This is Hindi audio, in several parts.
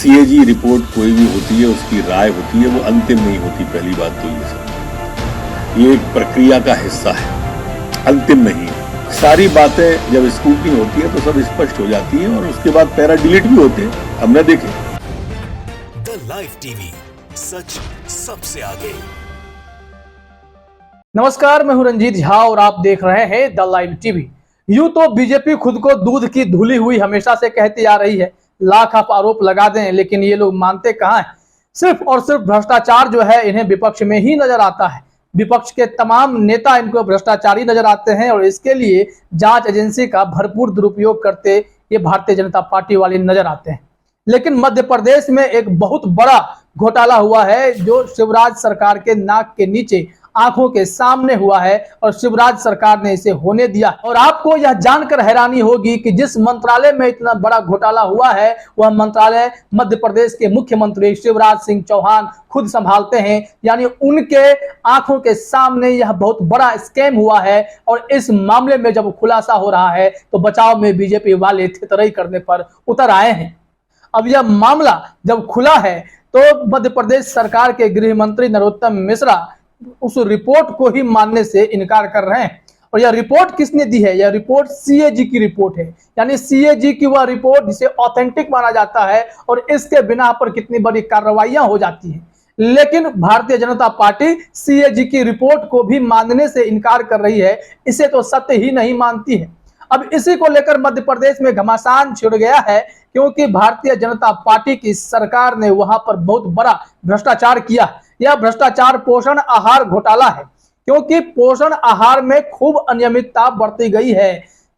सीएजी रिपोर्ट कोई भी होती है, उसकी राय होती है, वो अंतिम नहीं होती। पहली बात तो ये सब, ये एक प्रक्रिया का हिस्सा है, अंतिम नहीं है। सारी बातें जब स्क्रूटनी होती है तो सब स्पष्ट हो जाती है और उसके बाद पैरा डिलीट भी होते हैं, हमने देखे। द लाइव टीवी, सच सबसे आगे। नमस्कार, मैं हूं रंजीत झा और आप देख रहे हैं द लाइव टीवी। यूं तो बीजेपी खुद को दूध की धुली हुई हमेशा से कहती आ रही है, लाख आप आरोप लगा दें लेकिन ये लोग मानते कहां हैं। सिर्फ और सिर्फ भ्रष्टाचार जो है इन्हें विपक्ष में ही नजर आता है। विपक्ष के तमाम नेता इनको भ्रष्टाचारी नजर आते हैं और इसके लिए जांच एजेंसी का भरपूर दुरुपयोग करते ये भारतीय जनता पार्टी वाले नजर आते हैं। लेकिन मध्य प्रदेश में एक बहुत बड़ा घोटाला हुआ है जो शिवराज सरकार के नाक के नीचे, आंखों के सामने हुआ है और शिवराज सरकार ने इसे होने दिया। और आपको यह जानकर हैरानी होगी कि जिस मंत्रालय में इतना बड़ा घोटाला हुआ है वह मंत्रालय मध्य प्रदेश के मुख्यमंत्री शिवराज सिंह चौहान खुद संभालते हैं। यानी उनके आंखों के सामने यह बहुत बड़ा स्कैम हुआ है और इस मामले में जब खुलासा हो रहा है तो बचाव में बीजेपी वाले थितरई करने पर उतर आए हैं। अब यह मामला जब खुला है तो मध्य प्रदेश सरकार के गृह मंत्री नरोत्तम मिश्रा उस रिपोर्ट को ही मानने से इनकार कर रहे हैं। और यह रिपोर्ट किसने दी है? यह रिपोर्ट सीएजी की रिपोर्ट है। यानी सीएजी की वह रिपोर्ट जिसे ऑथेंटिक माना जाता है और इसके बिना पर कितनी बड़ी कार्रवाइयां हो जाती हैं। लेकिन भारतीय जनता पार्टी सीएजी की रिपोर्ट को भी मानने से इनकार कर रही है, इसे तो सत्य ही नहीं मानती है। अब इसी को लेकर मध्य प्रदेश में घमासान छिड़ गया है क्योंकि भारतीय जनता पार्टी की सरकार ने वहां पर बहुत बड़ा भ्रष्टाचार किया। यह भ्रष्टाचार पोषण आहार घोटाला है क्योंकि पोषण आहार में खूब अनियमितता बरती गई है।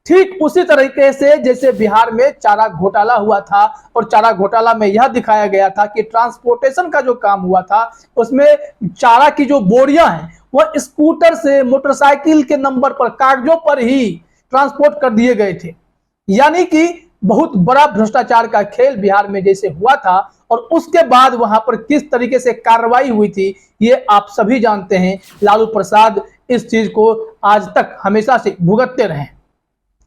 ठीक उसी तरीके से जैसे बिहार में चारा घोटाला हुआ था और चारा घोटाला में यह दिखाया गया था कि ट्रांसपोर्टेशन का जो काम हुआ था उसमें चारा की जो बोरियां हैं वह स्कूटर से मोटरसाइकिल के नंबर पर, कागजों पर ही ट्रांसपोर्ट कर दिए गए थे। यानी कि बहुत बड़ा भ्रष्टाचार का खेल बिहार में जैसे हुआ था और उसके बाद वहां पर किस तरीके से कार्रवाई हुई थी ये आप सभी जानते हैं। लालू प्रसाद इस चीज को आज तक हमेशा से भुगतते रहे।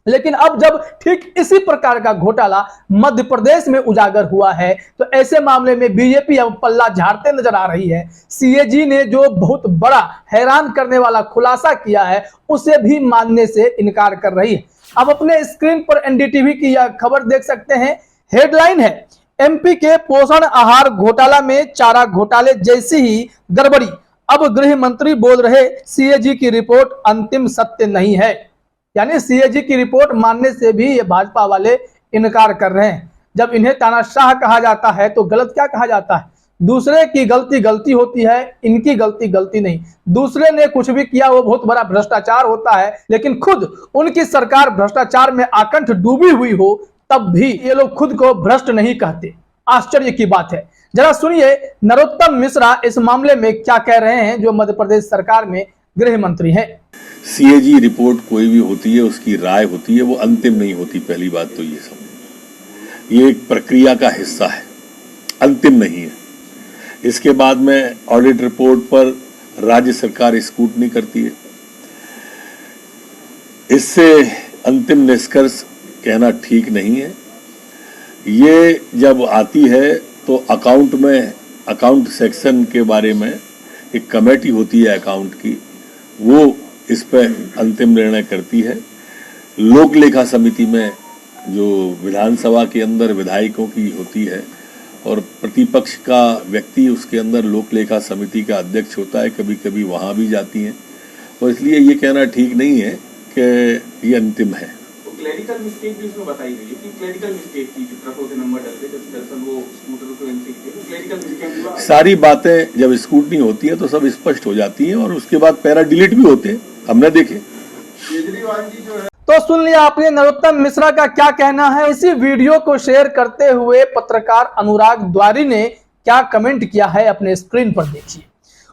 लेकिन अब जब ठीक इसी प्रकार का घोटाला मध्य प्रदेश में उजागर हुआ है तो ऐसे मामले में बीजेपी अब पल्ला झाड़ते नजर आ रही है। सीएजी ने जो बहुत बड़ा हैरान करने वाला खुलासा किया है उसे भी मानने से इनकार कर रही है। अब अपने स्क्रीन पर एनडीटीवी की यह खबर देख सकते हैं। हेडलाइन है, एमपी के पोषण आहार घोटाला में चारा घोटाले जैसी ही गड़बड़ी। अब गृह मंत्री बोल रहे सीएजी की रिपोर्ट अंतिम सत्य नहीं है। यानी सीएजी की रिपोर्ट मानने से भी ये भाजपा वाले इनकार कर रहे हैं। जब इन्हें तानाशाह कहा जाता है तो गलत क्या कहा जाता है? दूसरे की गलती गलती होती है, इनकी गलती गलती नहीं। दूसरे ने कुछ भी किया वो बहुत बड़ा भ्रष्टाचार होता है, लेकिन खुद उनकी सरकार भ्रष्टाचार में आकंठ डूबी हुई हो तब भी ये लोग खुद को भ्रष्ट नहीं कहते। आश्चर्य की बात है। जरा सुनिए नरोत्तम मिश्रा इस मामले में क्या कह रहे हैं जो मध्य प्रदेश सरकार में गृह मंत्री हैं। सीएजी रिपोर्ट कोई भी होती है, उसकी राय होती है, वो अंतिम नहीं होती। पहली बात तो ये सब, ये एक प्रक्रिया का हिस्सा है, अंतिम नहीं है। इसके बाद में ऑडिट रिपोर्ट पर राज्य सरकार स्क्रूटनी करती है। इससे अंतिम निष्कर्ष कहना ठीक नहीं है। ये जब आती है तो अकाउंट में, अकाउंट सेक्शन के बारे में एक कमेटी होती है अकाउंट की, वो इस पर अंतिम निर्णय करती है। लोक लेखा समिति में जो विधानसभा के अंदर विधायकों की होती है और प्रतिपक्ष का व्यक्ति उसके अंदर लोक लेखा समिति का अध्यक्ष होता है, कभी कभी वहाँ भी जाती हैं। और इसलिए ये कहना ठीक नहीं है कि ये अंतिम है। तो क्लरिकल मिस्टेक भी उसमें बताई गई है कि क्लरिकल मिस्टेक की ट्रकों के नंबर डलते जब दरअसल वो स्कूटर को एंट्री किए तो क्लरिकल मिस्टेक। सारी बातें जब स्क्रूटनी होती है तो सब स्पष्ट हो जाती हैं और उसके बाद पैरा डिलीट भी होते हैं, हमने देखे। केजरीवाल जी जो है तो सुन लिया आपने नरोत्तम मिश्रा का क्या कहना है। इसी वीडियो को शेयर करते हुए पत्रकार अनुराग द्वारी ने क्या कमेंट किया है अपने स्क्रीन पर देखिए।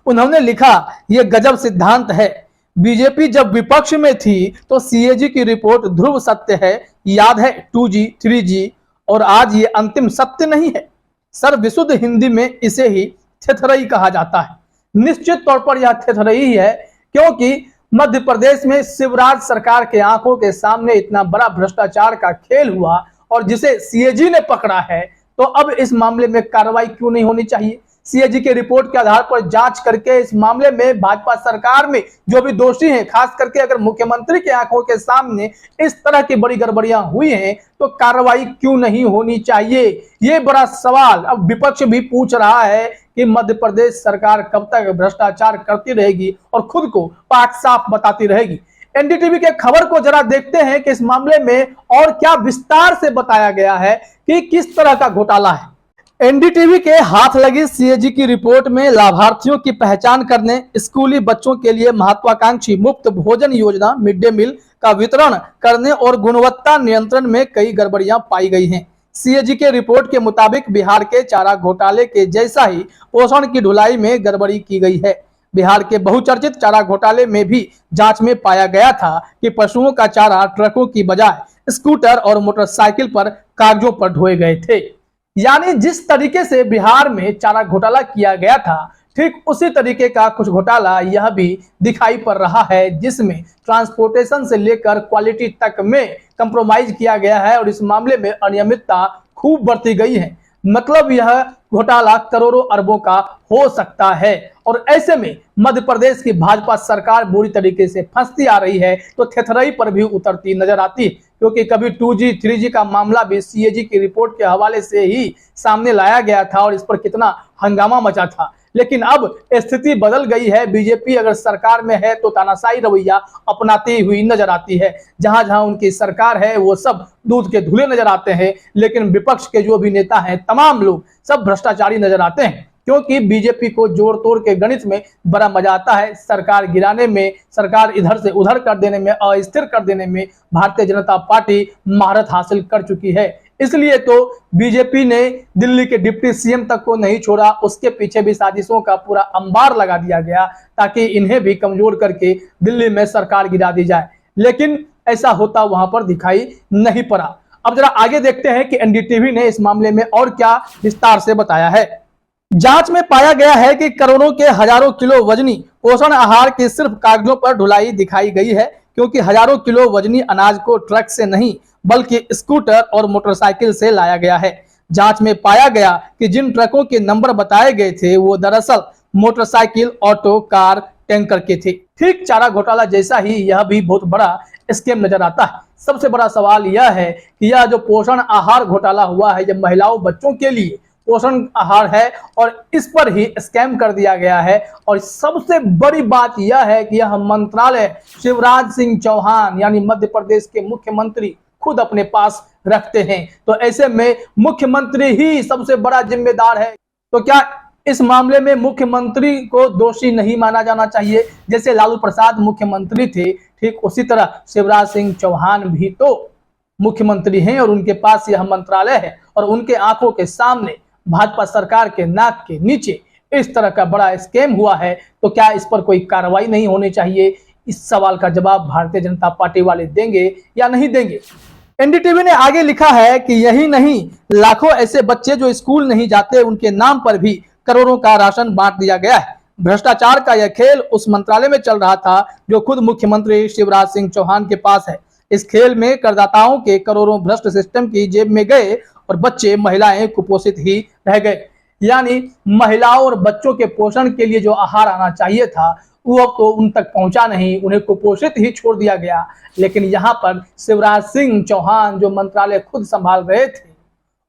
उन्होंने लिखा, यह गजब सिद्धांत है। बीजेपी जब विपक्ष में थी तो सीएजी की रिपोर्ट ध्रुव सत्य है, याद है 2G 3G, और आज ये अंतिम सत्य नहीं है। सर विशुद्ध हिंदी में इसे ही थेथरई कहा जाता है। निश्चित तौर पर यह थेथरई ही है क्योंकि मध्य प्रदेश में शिवराज सरकार के आंखों के सामने इतना बड़ा भ्रष्टाचार का खेल हुआ और जिसे सीएजी ने पकड़ा है तो अब इस मामले में कार्रवाई क्यों नहीं होनी चाहिए? सीएजी के रिपोर्ट के आधार पर जांच करके इस मामले में भाजपा सरकार में जो भी दोषी हैं, खास करके अगर मुख्यमंत्री के आंखों के सामने इस तरह की बड़ी गड़बड़ियां हुई हैं तो कार्रवाई क्यों नहीं होनी चाहिए? ये बड़ा सवाल अब विपक्ष भी पूछ रहा है कि मध्य प्रदेश सरकार कब तक भ्रष्टाचार करती रहेगी और खुद को पाक साफ बताती रहेगी। एनडीटीवी के खबर को जरा देखते हैं कि इस मामले में और क्या विस्तार से बताया गया है कि किस तरह का घोटाला है। एनडीटीवी के हाथ लगी सीएजी की रिपोर्ट में लाभार्थियों की पहचान करने, स्कूली बच्चों के लिए महत्वाकांक्षी मुफ्त भोजन योजना मिड डे मील का वितरण करने और गुणवत्ता नियंत्रण में कई गड़बड़ियां पाई गई हैं। सीएजी के रिपोर्ट के मुताबिक बिहार के चारा घोटाले के जैसा ही पोषण की ढुलाई में गड़बड़ी की गई है। बिहार के बहुचर्चित चारा घोटाले में भी जांच में पाया गया था कि पशुओं का चारा ट्रकों की बजाय स्कूटर और मोटरसाइकिल पर कागजों पर ढोए गए थे। यानी जिस तरीके से बिहार में चारा घोटाला किया गया था, ठीक उसी तरीके का कुछ घोटाला यह भी दिखाई पड़ रहा है, जिसमें ट्रांसपोर्टेशन से लेकर क्वालिटी तक में कंप्रोमाइज किया गया है और इस मामले में अनियमितता खूब बढ़ती गई है। मतलब यह घोटाला करोड़ों अरबों का हो सकता है और ऐसे में मध्य प्रदेश की भाजपा सरकार बुरी तरीके से फंसती आ रही है तो थेथराई पर भी उतरती नजर आती है, क्योंकि कभी 2G 3G का मामला भी सीएजी की रिपोर्ट के हवाले से ही सामने लाया गया था और इस पर कितना हंगामा मचा था। लेकिन अब स्थिति बदल गई है। बीजेपी अगर सरकार में है तो तानाशाही रवैया अपनाती हुई नजर आती है। जहां जहां उनकी सरकार है वो सब दूध के धुले नजर आते हैं, लेकिन विपक्ष के जो भी नेता हैं तमाम लोग सब भ्रष्टाचारी नजर आते हैं, क्योंकि बीजेपी को जोड़ तोड़ के गणित में बड़ा मजा आता है। सरकार गिराने में, सरकार इधर से उधर कर देने में, अस्थिर कर देने में भारतीय जनता पार्टी महारत हासिल कर चुकी है। इसलिए तो बीजेपी ने दिल्ली के डिप्टी सीएम तक को नहीं छोड़ा, उसके पीछे भी साजिशों का पूरा अंबार लगा दिया गया ताकि इन्हें भी कमजोर करके दिल्ली में सरकार गिरा दी जाए। लेकिन ऐसा होता वहां पर दिखाई नहीं पड़ा। अब जरा आगे देखते हैं कि एनडीटीवी ने इस मामले में और क्या विस्तार से बताया है। जांच में पाया गया है कि करोड़ों के हजारों किलो वजनी पोषण आहार की सिर्फ कागजों पर ढुलाई दिखाई गई है, क्योंकि हजारों किलो वजनी अनाज को ट्रक से नहीं बल्कि स्कूटर और मोटरसाइकिल से लाया गया है। जांच में पाया गया कि जिन ट्रकों के नंबर बताए गए थे वो दरअसल मोटरसाइकिल, ऑटो, कार, टैंकर के थे। ठीक चारा घोटाला जैसा ही यह भी बहुत बड़ा स्कैम नजर आता है। सबसे बड़ा सवाल यह है कि यह जो पोषण आहार घोटाला हुआ है, जब महिलाओं बच्चों के लिए पोषण आहार है और इस पर ही स्कैम कर दिया गया है। और सबसे बड़ी बात यह है कि यह मंत्रालय शिवराज सिंह चौहान यानी मध्य प्रदेश के मुख्यमंत्री खुद अपने पास रखते हैं। तो ऐसे में मुख्यमंत्री ही सबसे बड़ा जिम्मेदार है। तो क्या इस मामले में मुख्यमंत्री को दोषी नहीं माना जाना चाहिए? जैसे लालू प्रसाद मुख्यमंत्री थे, ठीक उसी तरह शिवराज सिंह चौहान भी तो मुख्यमंत्री हैं और उनके पास यह मंत्रालय है और उनके आंखों के सामने भाजपा सरकार के नाक के नीचे इस तरह का बड़ा स्कैम हुआ है। तो क्या इस पर कोई कार्रवाई नहीं होनी चाहिए? इस सवाल का जवाब भारतीय जनता पार्टी वाले देंगे या नहीं देंगे? एनडीटीवी ने आगे लिखा है कि यही नहीं, लाखों ऐसे बच्चे जो स्कूल नहीं जाते, उनके नाम पर भी करोड़ों का राशन बांट दिया गया है। भ्रष्टाचार का यह खेल उस मंत्रालय में चल रहा था जो खुद मुख्यमंत्री शिवराज सिंह चौहान के पास है। इस खेल में करदाताओं के करोड़ों भ्रष्ट सिस्टम की जेब में गए और बच्चे, महिलाएं कुपोषित ही रह गए। यानी महिलाओं और बच्चों के पोषण के लिए जो आहार आना चाहिए था वो अब तो उन तक पहुंचा नहीं, उन्हें कुपोषित ही छोड़ दिया गया। लेकिन यहाँ पर शिवराज सिंह चौहान जो मंत्रालय खुद संभाल रहे थे,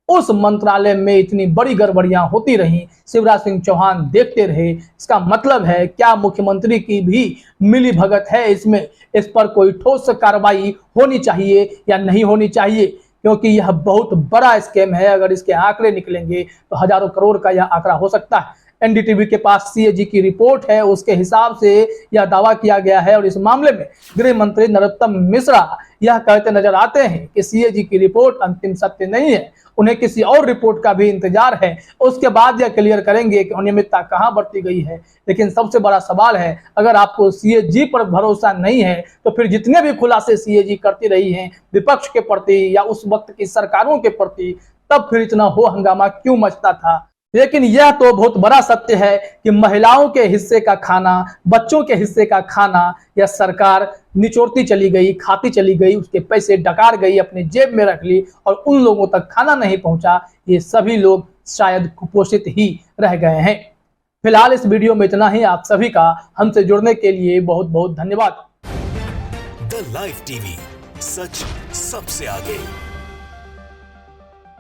उस मंत्रालय में इतनी बड़ी गड़बड़ियां होती रहीं, शिवराज सिंह चौहान देखते रहे। इसका मतलब है क्या मुख्यमंत्री की भी मिली भगत है इसमें? इस पर कोई ठोस कार्रवाई होनी चाहिए या नहीं होनी चाहिए? क्योंकि यह बहुत बड़ा स्कैम है। अगर इसके आंकड़े निकलेंगे तो हजारों करोड़ का यह आंकड़ा हो सकता है। एनडीटीवी के पास सीएजी की रिपोर्ट है, उसके हिसाब से यह दावा किया गया है और इस मामले में गृह मंत्री नरोत्तम मिश्रा यह कहते नजर आते हैं कि सीएजी की रिपोर्ट अंतिम सत्य नहीं है, उन्हें किसी और रिपोर्ट का भी इंतजार है। उसके बाद यह क्लियर करेंगे कि अनियमितता कहां बढ़ती गई है। लेकिन सबसे बड़ा सवाल है, अगर आपको सीएजी पर भरोसा नहीं है तो फिर जितने भी खुलासे सीएजी करती रही हैं विपक्ष के प्रति या उस वक्त की सरकारों के प्रति, तब फिर इतना हो हंगामा क्यों मचता था? लेकिन यह तो बहुत बड़ा सत्य है कि महिलाओं के हिस्से का खाना, बच्चों के हिस्से का खाना यह सरकार निचोड़ती चली गई, खाती चली गई, उसके पैसे डकार गई, अपने जेब में रख ली और उन लोगों तक खाना नहीं पहुंचा। ये सभी लोग शायद कुपोषित ही रह गए हैं। फिलहाल इस वीडियो में इतना ही। आप सभी का हमसे जुड़ने के लिए बहुत बहुत धन्यवाद। द लाइव टीवी, सच सबसे आगे।